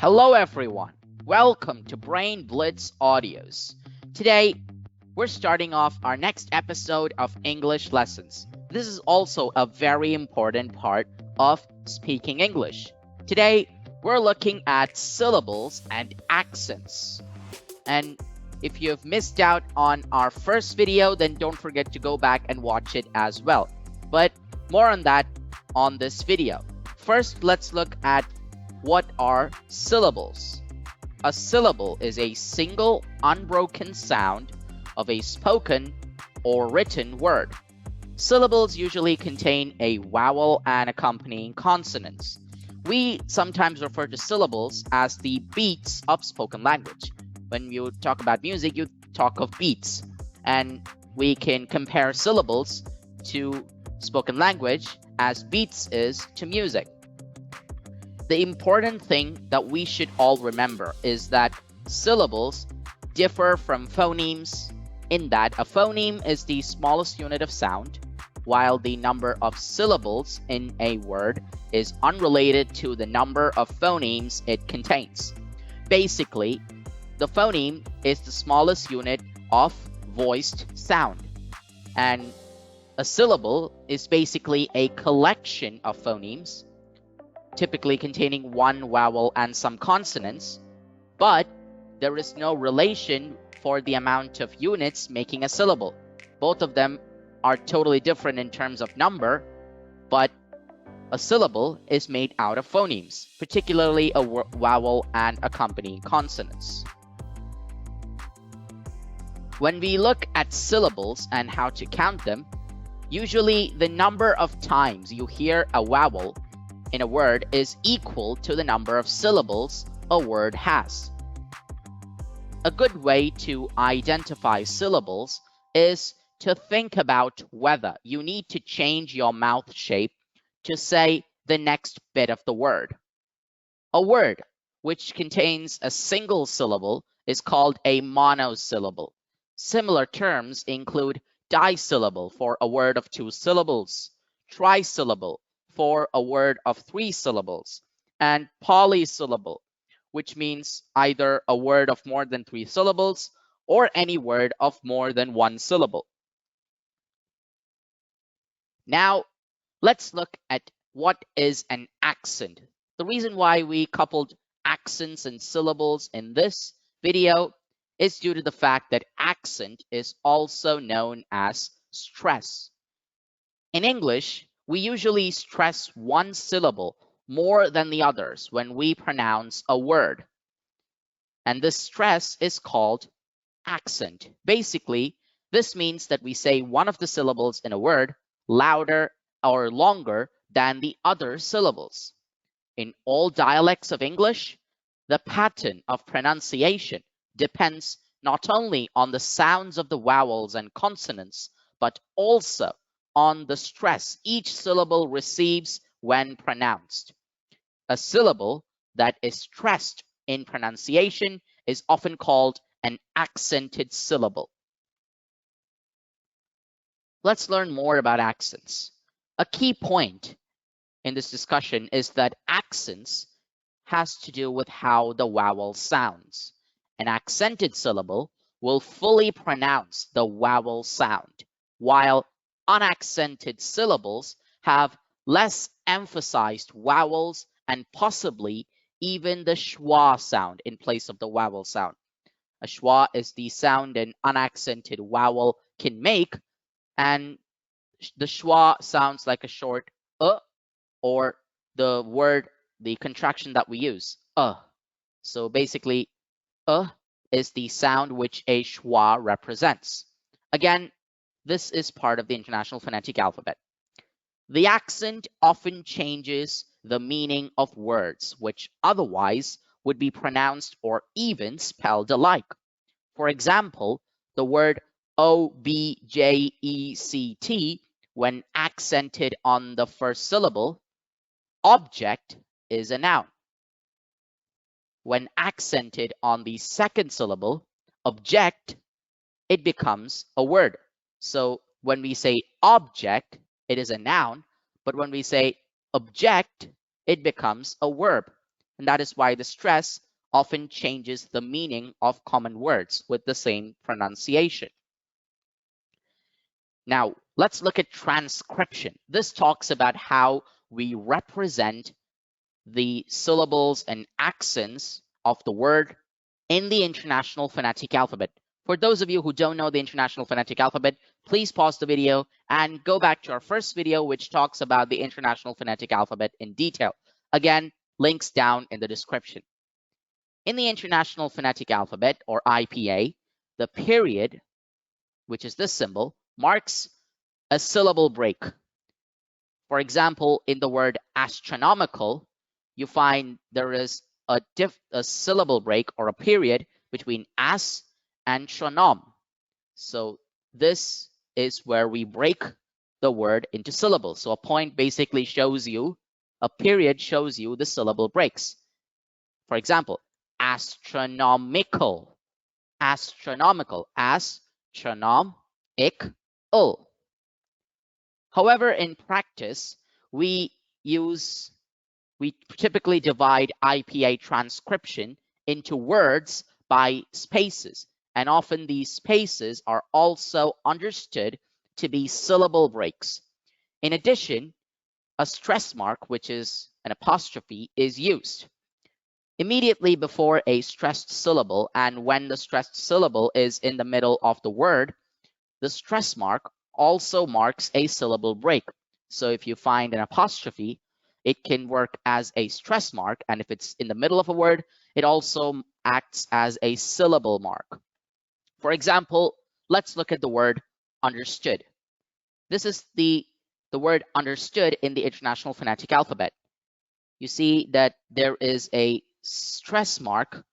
Hello everyone, welcome to Brain Blitz Audios. Today, we're starting off our next episode of English lessons. This is also a very important part of speaking English. Today, we're looking at syllables and accents. And if you've missed out on our first video, then don't forget to go back and watch it as well. But more on that on this video. First, let's look at what are syllables. A syllable is a single unbroken sound of a spoken or written word. Syllables usually contain a vowel and accompanying consonants. We sometimes refer to syllables as the beats of spoken language. When you talk about music, you talk of beats, and we can compare syllables to spoken language as beats is to music. The important thing that we should all remember is that syllables differ from phonemes in that a phoneme is the smallest unit of sound, while the number of syllables in a word is unrelated to the number of phonemes it contains. Basically, the phoneme is the smallest unit of voiced sound, and a syllable is basically a collection of phonemes, typically containing one vowel and some consonants, but there is no relation for the amount of units making a syllable. Both of them are totally different in terms of number, but a syllable is made out of phonemes, particularly a vowel and accompanying consonants. When we look at syllables and how to count them, usually the number of times you hear a vowel in a word is equal to the number of syllables a word has. A good way to identify syllables is to think about whether you need to change your mouth shape to say the next bit of the word. A word which contains a single syllable is called a monosyllable. Similar terms include disyllable for a word of 2 syllables, trisyllable for a word of 3 syllables, and polysyllable, which means either a word of more than 3 syllables or any word of more than 1 syllable. Now, let's look at what is an accent. The reason why we coupled accents and syllables in this video is due to the fact that accent is also known as stress. In English, we usually stress one syllable more than the others when we pronounce a word. And this stress is called accent. Basically, this means that we say one of the syllables in a word louder or longer than the other syllables. In all dialects of English, the pattern of pronunciation depends not only on the sounds of the vowels and consonants, but also on the stress each syllable receives when pronounced. A syllable that is stressed in pronunciation is often called an accented syllable. Let's learn more about accents. A key point in this discussion is that accents has to do with how the vowel sounds. An accented syllable will fully pronounce the vowel sound, while unaccented syllables have less emphasized vowels and possibly even the schwa sound in place of the vowel sound. A schwa is the sound an unaccented vowel can make, and the schwa sounds like a short or the contraction that we use, So basically, is the sound which a schwa represents. Again, this is part of the International Phonetic Alphabet. The accent often changes the meaning of words which otherwise would be pronounced or even spelled alike. For example, the word object, when accented on the first syllable, object is a noun. When accented on the second syllable, object, it becomes a word. So when we say object, it is a noun, but when we say object, it becomes a verb. And that is why the stress often changes the meaning of common words with the same pronunciation. Now, let's look at transcription. This talks about how we represent the syllables and accents of the word in the International Phonetic Alphabet. For those of you who don't know the International Phonetic Alphabet, please pause the video and go back to our first video, which talks about the International Phonetic Alphabet in detail. Again, links down in the description. In the International Phonetic Alphabet, or IPA, the period, which is this symbol, marks a syllable break. For example, in the word astronomical, you find there is a syllable break or a period between as and tronom. So this is where we break the word into syllables. So a point basically shows you, a period shows you the syllable breaks. For example, astronomical, astronomical, astronomical. However, in practice, we typically divide IPA transcription into words by spaces, and often these spaces are also understood to be syllable breaks. In addition, a stress mark, which is an apostrophe, is used immediately before a stressed syllable, and when the stressed syllable is in the middle of the word, the stress mark also marks a syllable break. So if you find an apostrophe, it can work as a stress mark, and if it's in the middle of a word, it also acts as a syllable mark. For example, let's look at the word understood. This is the word understood in the International Phonetic Alphabet. You see that there is a stress mark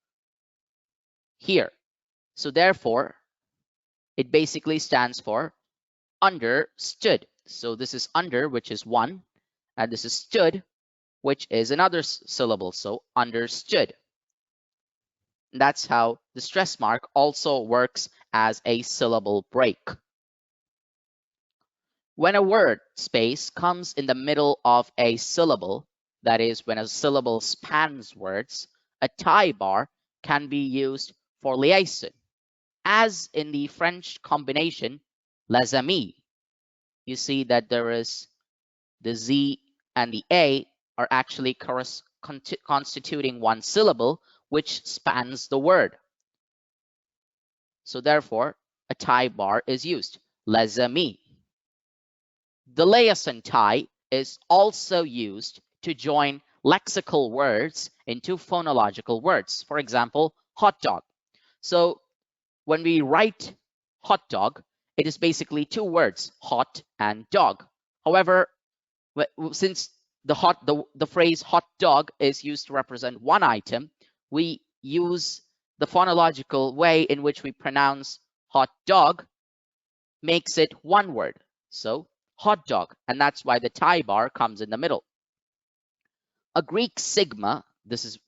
here. So therefore, it basically stands for understood. So this is under, which is one, and this is stood, which is another syllable. So understood. And that's how the stress mark also works as a syllable break. When a word space comes in the middle of a syllable, that is, when a syllable spans words, a tie bar can be used for liaison, as in the French combination les amis. You see that there is the Z and the A are actually constituting one syllable, which spans the word. So therefore, a tie bar is used, les amis. The liaison tie is also used to join lexical words into phonological words. For example, hot dog. So when we write hot dog, it is basically two words, hot and dog. However, since the phrase hot dog is used to represent one item, we use the phonological way in which we pronounce hot dog makes it one word. So hot dog, and that's why the tie bar comes in the middle. A Greek sigma,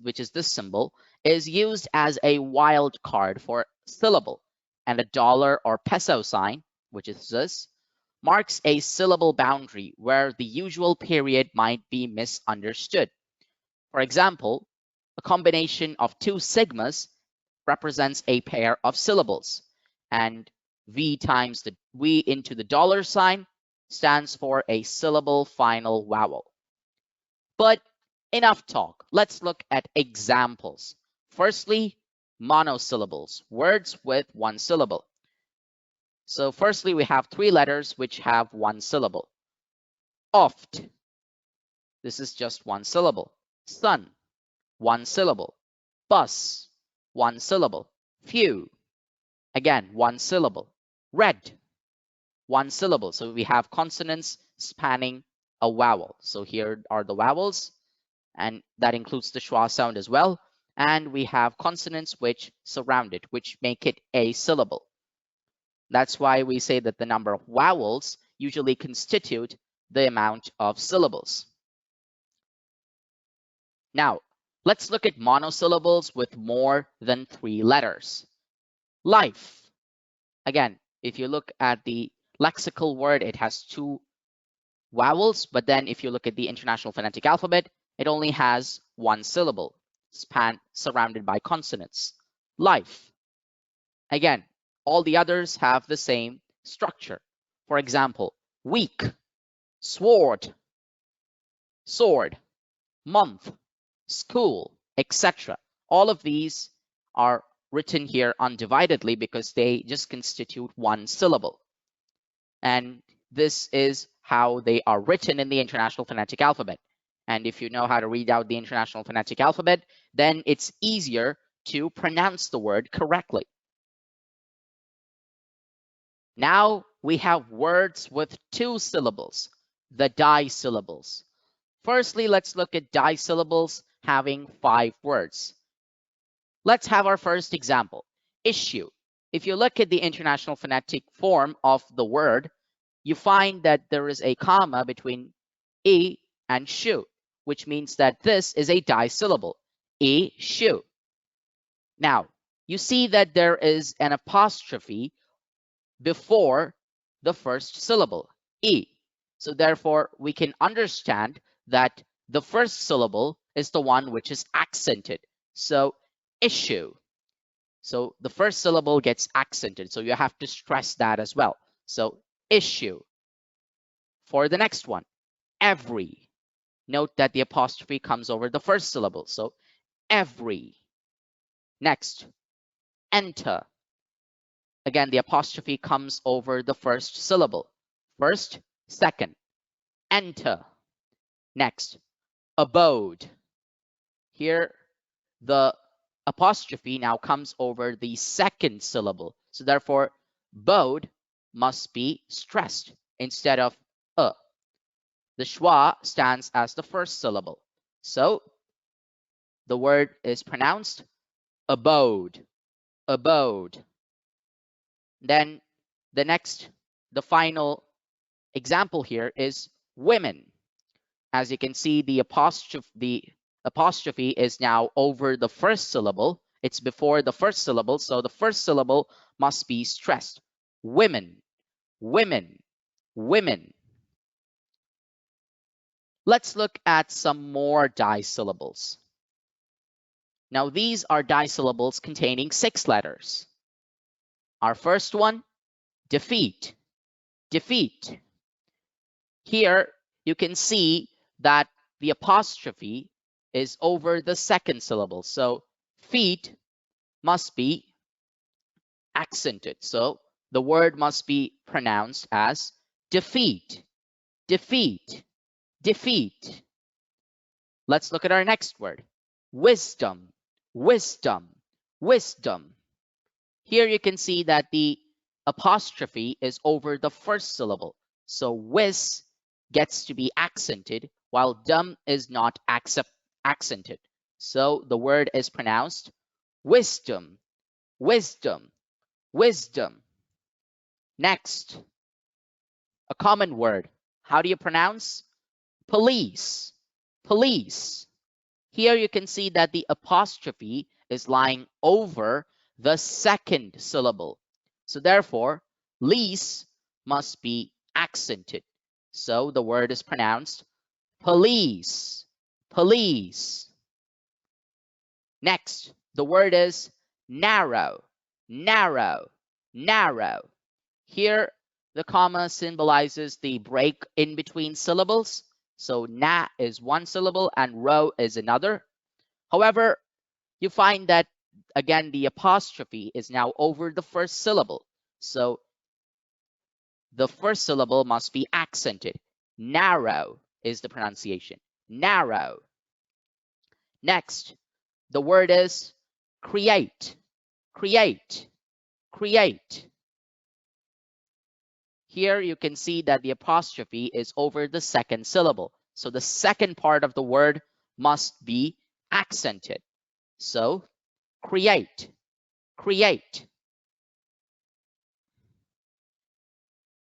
which is this symbol, is used as a wild card for syllable, and a dollar or peso sign, which is this, marks a syllable boundary where the usual period might be misunderstood. For example, a combination of two sigmas represents a pair of syllables, and V into the dollar sign stands for a syllable final vowel. But enough talk. Let's look at examples. Firstly, monosyllables, words with one syllable. So firstly, we have three letters which have one syllable. Oft, this is just one syllable. Sun, one syllable. Bus, one syllable. Few, again, one syllable. Red, one syllable. So we have consonants spanning a vowel. So here are the vowels, and that includes the schwa sound as well. And we have consonants which surround it, which make it a syllable. That's why we say that the number of vowels usually constitute the amount of syllables. Now, let's look at monosyllables with more than three letters. Life. Again, if you look at the lexical word, it has two vowels, but then if you look at the International Phonetic Alphabet, it only has one syllable. surrounded by consonants. Life. Again, all the others have the same structure. For example, week, sword, sword, month, school, etc. All of these are written here undividedly because they just constitute one syllable. And this is how they are written in the International Phonetic Alphabet. And if you know how to read out the International Phonetic Alphabet, then it's easier to pronounce the word correctly. Now we have words with two syllables, the dissyllables. Firstly, let's look at dissyllables having 5 words. Let's have our first example, issue. If you look at the International Phonetic form of the word, you find that there is a comma between e and shu, which means that this is a dissyllable, shu. Now, you see that there is an apostrophe before the first syllable, e. So therefore, we can understand that the first syllable is the one which is accented. So issue. So the first syllable gets accented. So you have to stress that as well. So issue. For the next one, every. Note that the apostrophe comes over the first syllable. So every. Next, enter. Again, the apostrophe comes over the first syllable. First, second, enter. Next, abode. Here, the apostrophe now comes over the second syllable. So therefore, bode must be stressed instead of a. The schwa stands as the first syllable. So the word is pronounced abode, abode. Then the final example here is women. As you can see, the apostrophe is now over the first syllable. It's before the first syllable, so the first syllable must be stressed. Women, women, women. Let's look at some more dissyllables. Now, these are dissyllables containing 6 letters. Our first one, defeat, defeat. Here, you can see that the apostrophe is over the second syllable. So feet must be accented. So the word must be pronounced as defeat, defeat, defeat. Let's look at our next word, wisdom, wisdom, wisdom. Here you can see that the apostrophe is over the first syllable. So wis gets to be accented while dum is not accented. So the word is pronounced wisdom, wisdom, wisdom. Next, a common word. How do you pronounce? Police, police. Here you can see that the apostrophe is lying over the second syllable. So therefore, lease must be accented. So the word is pronounced police, police. Next, the word is narrow, narrow, narrow. Here, the comma symbolizes the break in between syllables. So na is one syllable and row is another. However, you find that, again, the apostrophe is now over the first syllable. So the first syllable must be accented. Narrow is the pronunciation. Narrow. Next, the word is create, create, create. Here you can see that the apostrophe is over the second syllable. So the second part of the word must be accented. So create, create.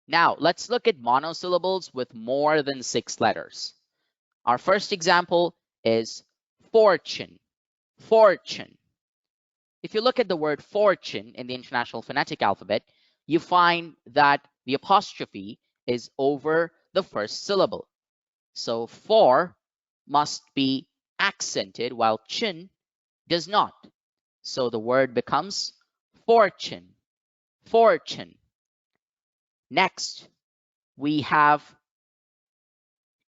Now let's look at monosyllables with more than 6 letters. Our first example is fortune, fortune. If you look at the word fortune in the International Phonetic Alphabet, you find that the apostrophe is over the first syllable. So for must be accented while chun does not. So the word becomes fortune, fortune. Next, we have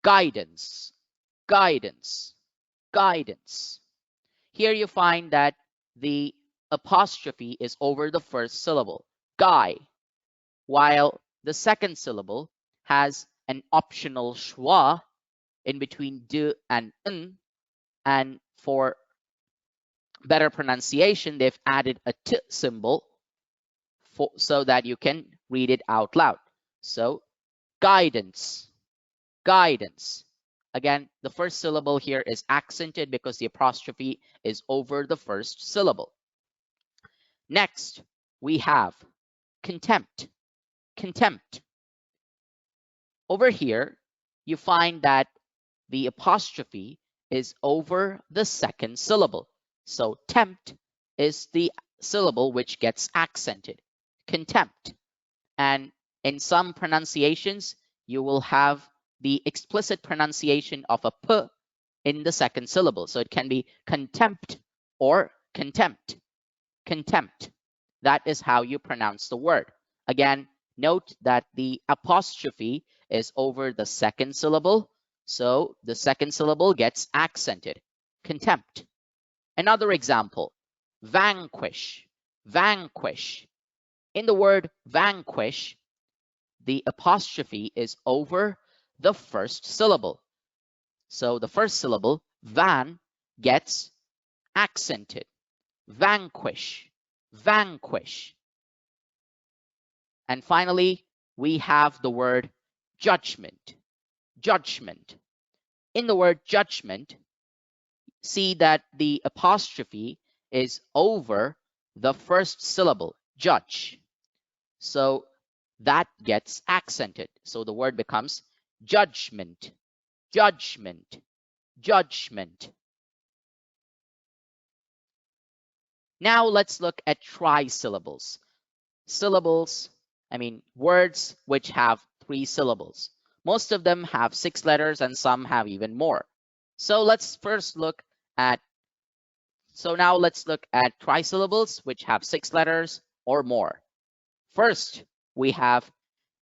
guidance, guidance, guidance. Here you find that the apostrophe is over the first syllable, guy, while the second syllable has an optional schwa in between d and n, and for better pronunciation, they've added a t symbol so that you can read it out loud. So guidance, guidance. Again, the first syllable here is accented because the apostrophe is over the first syllable. Next, we have contempt, contempt. Over here, you find that the apostrophe is over the second syllable. So tempt is the syllable which gets accented, contempt. And in some pronunciations, you will have the explicit pronunciation of a p in the second syllable. So it can be contempt or contempt, contempt. That is how you pronounce the word. Again, note that the apostrophe is over the second syllable. So the second syllable gets accented, contempt. Another example, vanquish, vanquish. In the word vanquish, the apostrophe is over the first syllable. So the first syllable, van, gets accented, vanquish, vanquish. And finally, we have the word judgment, judgment. In the word judgment, see that the apostrophe is over the first syllable, judge. So that gets accented. So the word becomes judgment, judgment, judgment. Now let's look at trisyllables. Syllables, words which have 3 syllables. Most of them have 6 letters and some have even more. So let's first look at, now let's look at trisyllables which have 6 letters or more. First, we have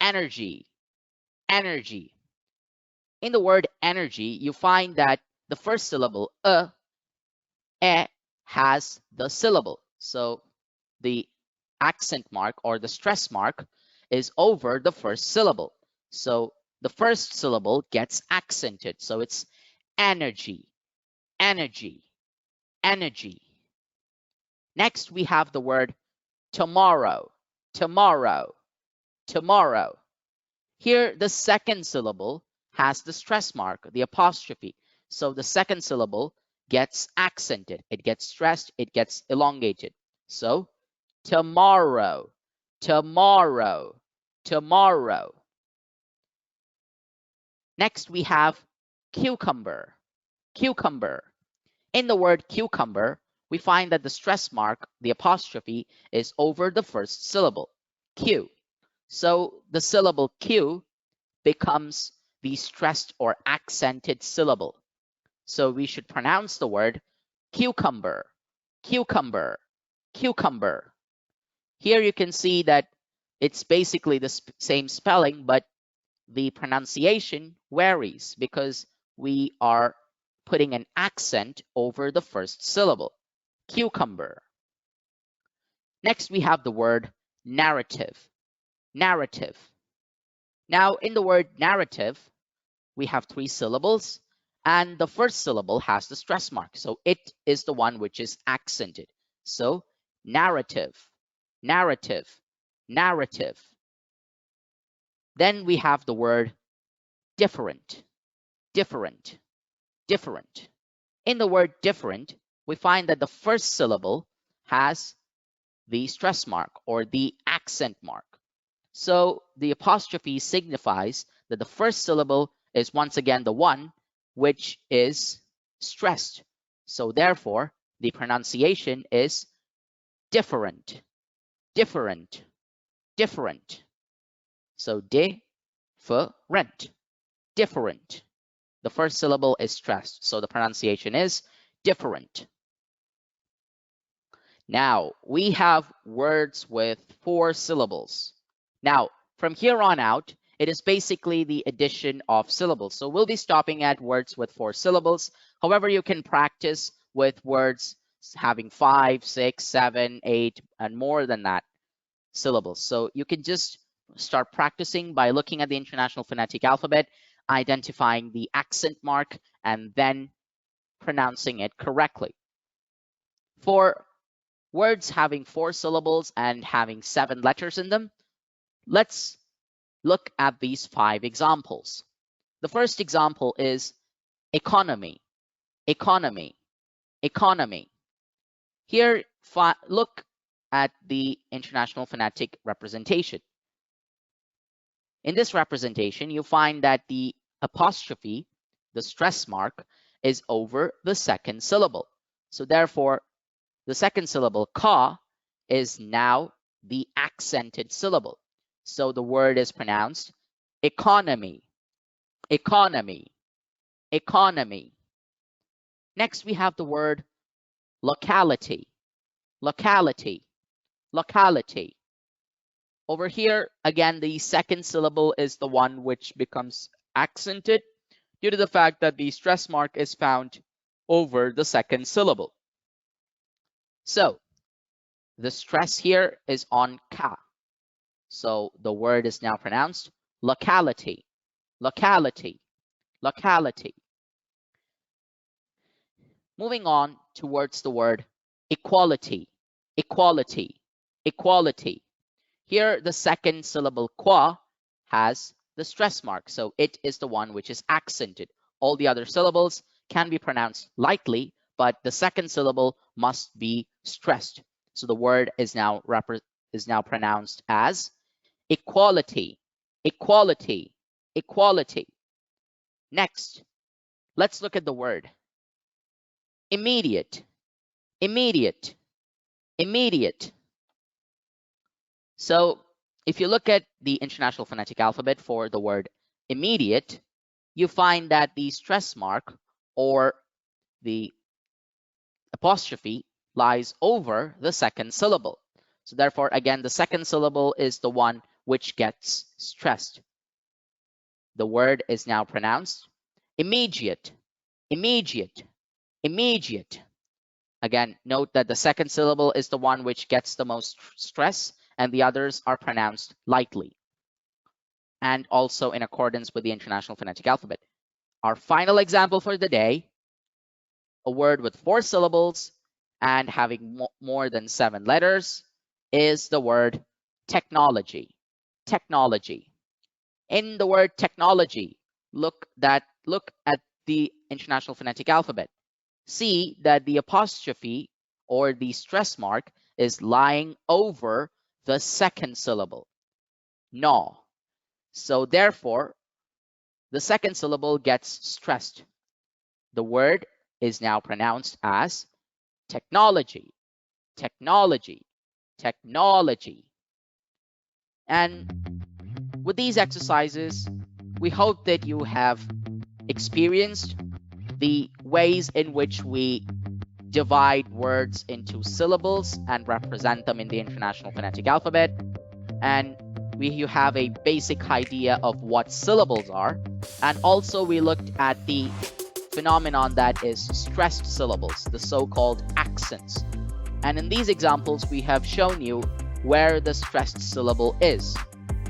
energy, energy. In the word energy, you find that the first syllable, e, has the syllable. So the accent mark or the stress mark is over the first syllable. So the first syllable gets accented. So it's energy, energy, energy. Next, we have the word tomorrow, tomorrow, tomorrow. Here, the second syllable has the stress mark, the apostrophe. So the second syllable gets accented. It gets stressed. It gets elongated. So tomorrow, tomorrow, tomorrow. Next, we have cucumber, cucumber. In the word cucumber, we find that the stress mark, the apostrophe, is over the first syllable, Q. So the syllable Q becomes the stressed or accented syllable. So we should pronounce the word cucumber, cucumber, cucumber. Here you can see that it's basically the same spelling, but the pronunciation varies because we are putting an accent over the first syllable, cucumber. Next, we have the word narrative, narrative. Now, in the word narrative, we have 3 syllables, and the first syllable has the stress mark. So it is the one which is accented. So narrative, narrative, narrative. Then we have the word different, different, different. In the word different, we find that the first syllable has the stress mark or the accent mark. So the apostrophe signifies that the first syllable is once again the one which is stressed. So therefore, the pronunciation is different, different, different. So different, different. The first syllable is stressed, so the pronunciation is different. Now, we have words with 4 syllables. Now, from here on out, it is basically the addition of syllables. So we'll be stopping at words with 4 syllables. However, you can practice with words having 5, 6, 7, 8, and more than that syllables. So you can just start practicing by looking at the International Phonetic Alphabet, identifying the accent mark, and then pronouncing it correctly. For words having 4 syllables and having 7 letters in them, let's look at these 5 examples. The first example is economy, economy, economy. Here, look at the International Phonetic representation. In this representation, you find that the apostrophe, the stress mark, is over the second syllable. So therefore, the second syllable, ka, is now the accented syllable. So the word is pronounced economy, economy, economy. Next, we have the word locality, locality, locality. Over here, again, the second syllable is the one which becomes accented due to the fact that the stress mark is found over the second syllable. So the stress here is on ka. So the word is now pronounced locality, locality, locality. Moving on towards the word equality, equality, equality. Here, the second syllable qua has the stress mark, so it is the one which is accented. All the other syllables can be pronounced lightly, but the second syllable must be stressed. So the word is now pronounced as equality, equality, equality. Next, let's look at the word immediate, immediate, immediate. So if you look at the International Phonetic Alphabet for the word immediate, you find that the stress mark or the apostrophe lies over the second syllable. So therefore, again, the second syllable is the one which gets stressed. The word is now pronounced immediate, immediate, immediate. Again, note that the second syllable is the one which gets the most stress, and the others are pronounced lightly, and also in accordance with the International Phonetic Alphabet. Our final example for the day, a word with 4 syllables and having more than 7 letters, is the word technology, technology. In the word technology, look at the International Phonetic Alphabet. See that the apostrophe or the stress mark is lying over the second syllable, no. So therefore, the second syllable gets stressed. The word is now pronounced as technology, technology, technology. And with these exercises, we hope that you have experienced the ways in which we divide words into syllables and represent them in the International Phonetic Alphabet. And you have a basic idea of what syllables are. And also we looked at the phenomenon that is stressed syllables, the so-called accents. And in these examples, we have shown you where the stressed syllable is.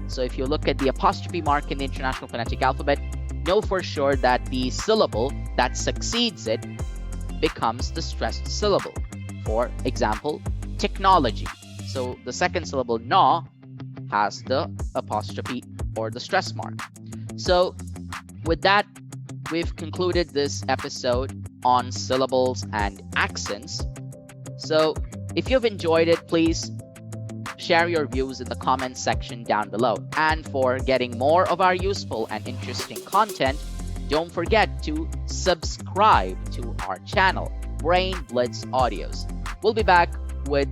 So if you look at the apostrophe mark in the International Phonetic Alphabet, know for sure that the syllable that succeeds it becomes the stressed syllable. For example, technology. So the second syllable na has the apostrophe or the stress mark. So with that, we've concluded this episode on syllables and accents. So if you've enjoyed it, please share your views in the comments section down below. And for getting more of our useful and interesting content, don't forget to subscribe to our channel, Brain Blitz Audios. We'll be back with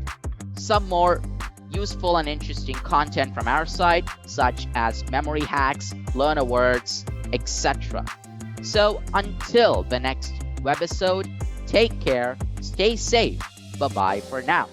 some more useful and interesting content from our side, such as memory hacks, learner words, etc. So until the next webisode, take care, stay safe, bye-bye for now.